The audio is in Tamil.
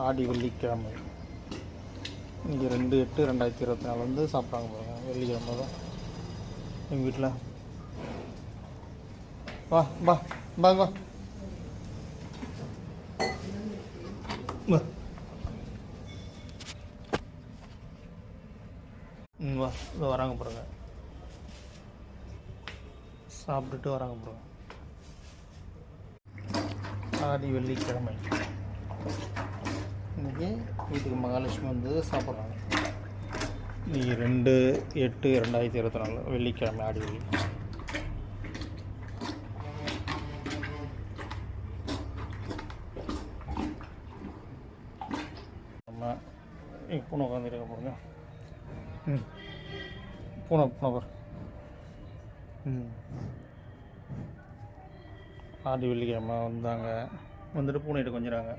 ஆடி வெள்ளிக்கிழமை இன்றைக்கி 2/8/2024 வந்து சாப்பிட்றாங்க பாருங்க. வெள்ளிக்கிழமை தான் எங்கள் வீட்டில். வா வா வா வா வா வா இதோ வராங்க பாருங்க. சாப்பிட்டுட்டு வராங்க பாருங்க. ஆடி வெள்ளிக்கிழமை இன்றைக்கி வீட்டுக்கு மகாலட்சுமி வந்து சாப்பிட்றாங்க. இன்றைக்கி 2/8/2024 வெள்ளிக்கிழமை ஆடி வெள்ளி. நம்ம பூனை உட்காந்துருக்க பாருங்க. பூனை பாரு. ஆடி வெள்ளிக்கிழமை வந்தாங்க, வந்துட்டு பூனைகிட்ட கொஞ்சிறாங்க.